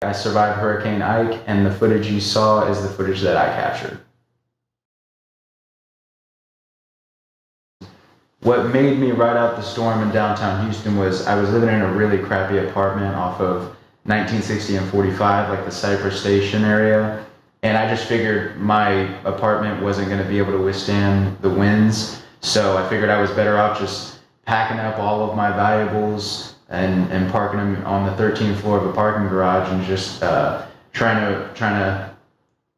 I survived Hurricane Ike, and the footage you saw is the footage that I captured. What made me ride out the storm in downtown Houston was I was living in a really crappy apartment off of 1960 and 45, like the Cypress Station area. And I just figured my apartment wasn't going to be able to withstand the winds. So I figured I was better off just packing up all of my valuables and parking them on the 13th floor of a parking garage and just trying to,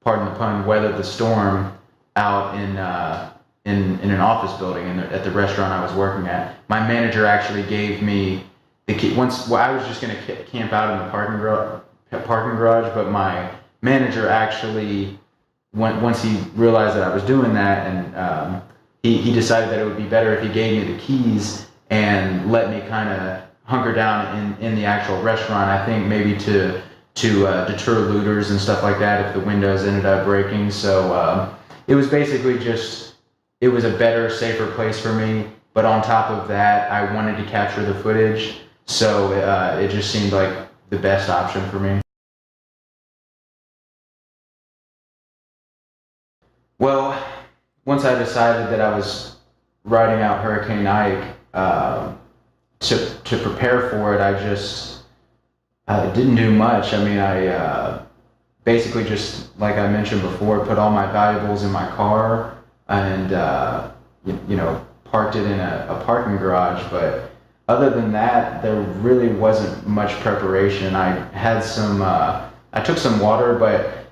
pardon the pun, weather the storm out in an office building at the restaurant I was working at. My manager actually gave me the key. I was just going to camp out in the parking garage, but my manager actually, once he realized that I was doing that, and he decided that it would be better if he gave me the keys and let me kind of hunker down in the actual restaurant. I think maybe to deter looters and stuff like that if the windows ended up breaking. So it was basically just, it was a better, safer place for me. But on top of that, I wanted to capture the footage, so it just seemed like the best option for me. Well, once I decided that I was riding out Hurricane Ike, to prepare for it, I just didn't do much. I mean, I basically just, like I mentioned before, put all my valuables in my car and parked it in a parking garage. But other than that, there really wasn't much preparation. I took some water, but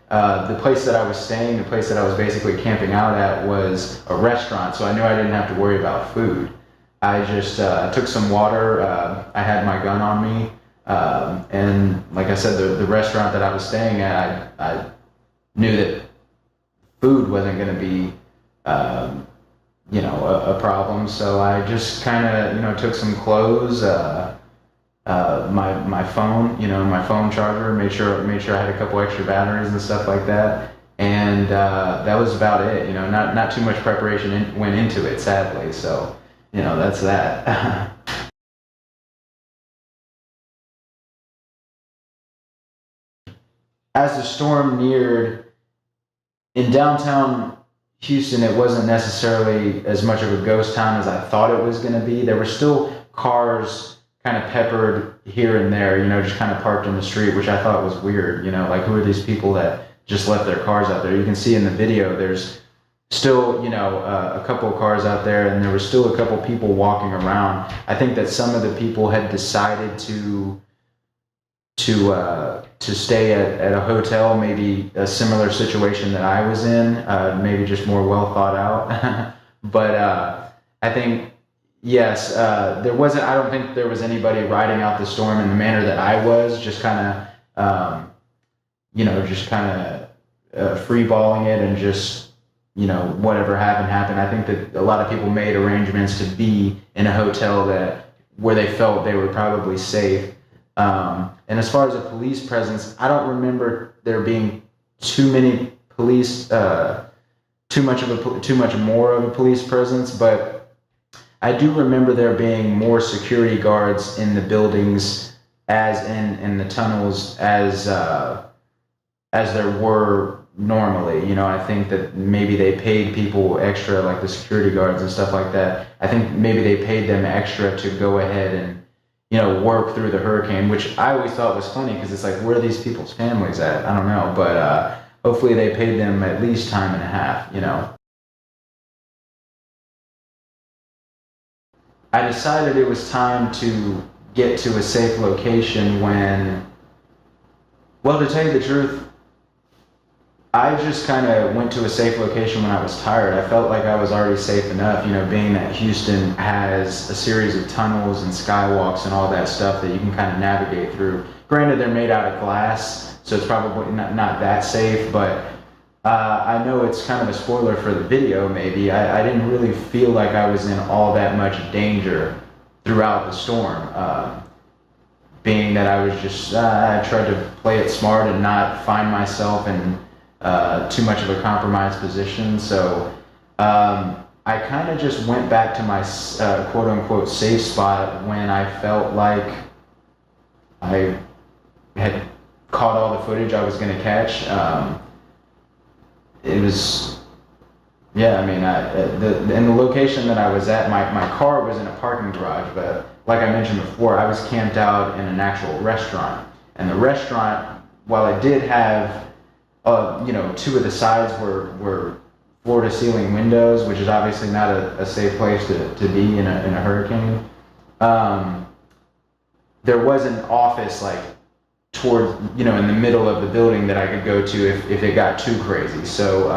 the place that I was staying, the place that I was basically camping out at, was a restaurant, so I knew I didn't have to worry about food. I just took some water. I had my gun on me, and like I said, the restaurant that I was staying at, I knew that food wasn't going to be a problem. So I just kind of took some clothes, my phone, my phone charger, made sure I had a couple extra batteries and stuff like that, and that was about it. Not too much preparation went into it, sadly. So that's that. As the storm neared in downtown Houston, it wasn't necessarily as much of a ghost town as I thought it was going to be. There were still cars kind of peppered here and there, just kind of parked on the street, which I thought was weird. Like, who are these people that just left their cars out there? You can see in the video, there's still, a couple of cars out there, and there were still a couple people walking around. I think that some of the people had decided to stay at a hotel, maybe a similar situation that I was in, maybe just more well thought out. But I think, yes, I don't think there was anybody riding out the storm in the manner that I was, just kind of, free balling it and just, whatever happened. I think that a lot of people made arrangements to be in a hotel where they felt they were probably safe. And as far as a police presence, I don't remember there being too many police, too much more of a police presence, but I do remember there being more security guards in the buildings, as in the tunnels, as there were normally. I think that maybe they paid people extra, like the security guards and stuff like that. I think maybe they paid them extra to go ahead and work through the hurricane, which I always thought was funny, because it's like, where are these people's families at? I don't know, but hopefully they paid them at least time and a half. I decided it was time to get to a safe location well, to tell you the truth, I just kind of went to a safe location when I was tired. I felt like I was already safe enough, being that Houston has a series of tunnels and skywalks and all that stuff that you can kind of navigate through. Granted, they're made out of glass, so it's probably not that safe, but I know it's kind of a spoiler for the video, maybe. I didn't really feel like I was in all that much danger throughout the storm. Being that I was just, I tried to play it smart and not find myself in too much of a compromised position. So I kind of just went back to my quote unquote safe spot when I felt like I had caught all the footage I was going to catch. It was, yeah, I mean, in the location that I was at, my car was in a parking garage, but like I mentioned before, I was camped out in an actual restaurant. And the restaurant, while it did have, two of the sides were floor to ceiling windows, which is obviously not a safe place to be in a hurricane. There was an office like toward, in the middle of the building that I could go to if it got too crazy. So,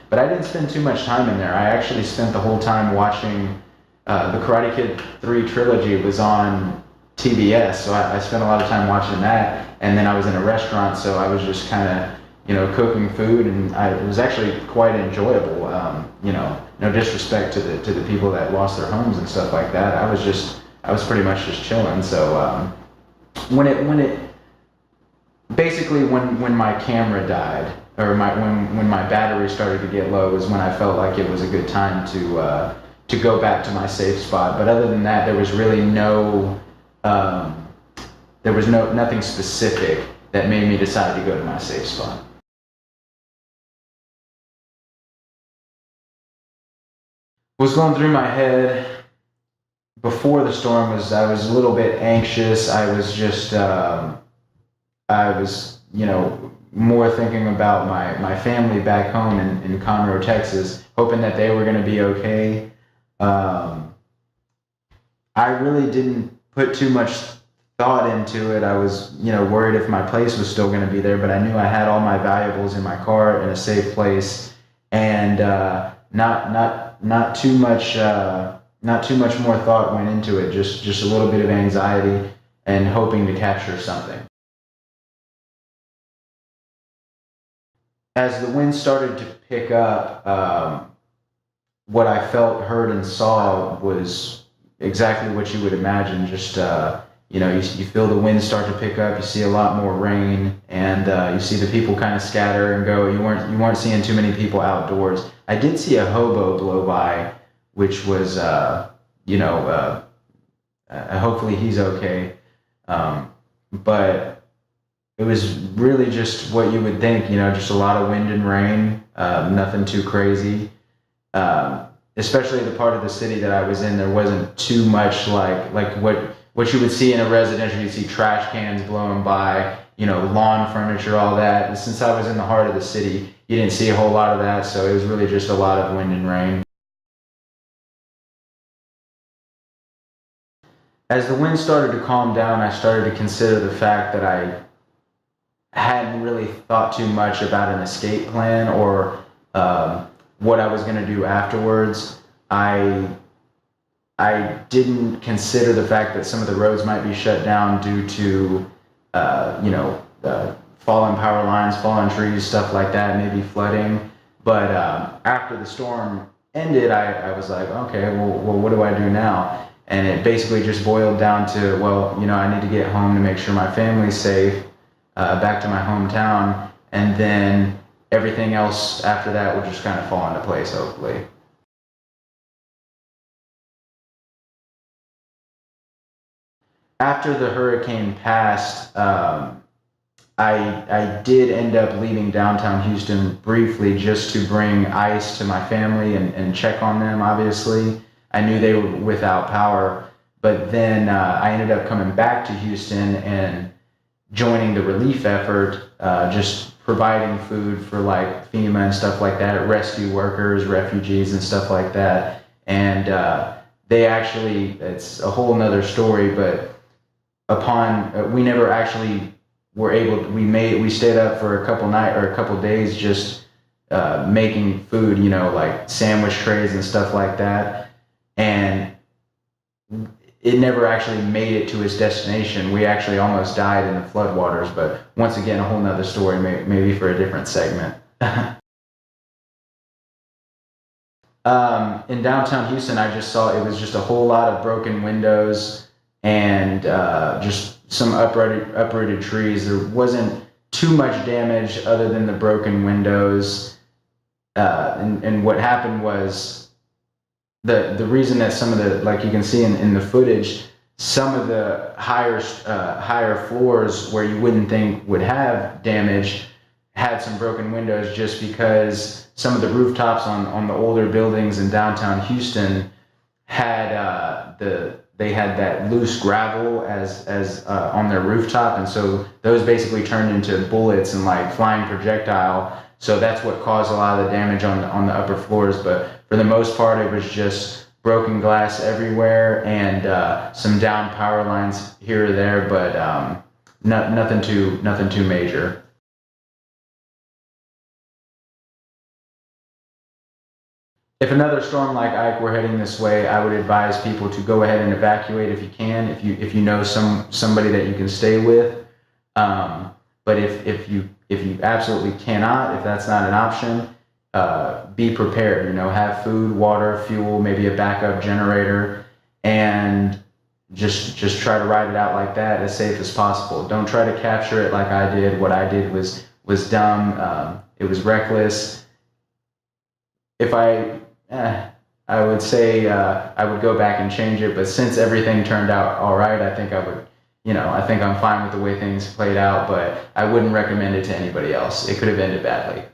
but I didn't spend too much time in there. I actually spent the whole time watching the Karate Kid 3 trilogy. It was on TBS, so I spent a lot of time watching that. And then I was in a restaurant, so I was just kind of, cooking food, and it was actually quite enjoyable. No disrespect to the people that lost their homes and stuff like that. I was pretty much just chilling. So basically when my camera died, or when my battery started to get low, was when I felt like it was a good time to go back to my safe spot. But other than that, there was really nothing specific that made me decide to go to my safe spot. What's going through my head before the storm was I was a little bit anxious. I was just more thinking about my family back home in Conroe, Texas, hoping that they were going to be okay. I really didn't put too much thought into it. I was, worried if my place was still going to be there, but I knew I had all my valuables in my car in a safe place, and not too much more thought went into it. Just a little bit of anxiety and hoping to capture something. As the wind started to pick up, what I felt, heard, and saw was exactly what you would imagine. Just you feel the wind start to pick up. You see a lot more rain, and you see the people kind of scatter and go. You weren't seeing too many people outdoors. I did see a hobo blow by, which was hopefully he's okay. But it was really just what you would think, just a lot of wind and rain, nothing too crazy. Especially the part of the city that I was in, there wasn't too much like what you would see in a residential. You'd see trash cans blowing by, lawn furniture, all that. And since I was in the heart of the city, you didn't see a whole lot of that, so it was really just a lot of wind and rain. As the wind started to calm down, I started to consider the fact that I hadn't really thought too much about an escape plan or what I was going to do afterwards. I didn't consider the fact that some of the roads might be shut down due to fallen power lines, fallen trees, stuff like that, maybe flooding. But after the storm ended, I was like, okay, well, what do I do now? And it basically just boiled down to, I need to get home to make sure my family's safe, back to my hometown, and then everything else after that will just kind of fall into place, hopefully. After the hurricane passed, I did end up leaving downtown Houston briefly just to bring ice to my family and check on them, obviously. I knew they were without power, but then I ended up coming back to Houston and joining the relief effort, just providing food for like FEMA and stuff like that, rescue workers, refugees and stuff like that. And they actually, it's a whole nother story, but we never actually were able to, we stayed up for a couple days just making food, like sandwich trays and stuff like that. And it never actually made it to its destination. We actually almost died in the floodwaters, but once again, a whole nother story, maybe for a different segment. In downtown Houston, I just saw it was just a whole lot of broken windows and just some uprooted trees. There wasn't too much damage other than the broken windows. And what happened was, the reason that some of the, like you can see in the footage, some of the higher floors where you wouldn't think would have damage had some broken windows, just because some of the rooftops on the older buildings in downtown Houston had they had that loose gravel as on their rooftop, and so those basically turned into bullets and like flying projectile. So that's what caused a lot of the damage on the upper floors. But for the most part, it was just broken glass everywhere and some down power lines here or there, but nothing too major. If another storm like Ike were heading this way, I would advise people to go ahead and evacuate if you can, if you know somebody that you can stay with. But if you absolutely cannot, if that's not an option, be prepared. You know, have food, water, fuel, maybe a backup generator, and just try to ride it out like that, as safe as possible. Don't try to capture it like I did. What I did was dumb. It was reckless. If I would say I would go back and change it, but since everything turned out all right, I think I would, I think I'm fine with the way things played out, but I wouldn't recommend it to anybody else. It could have ended badly.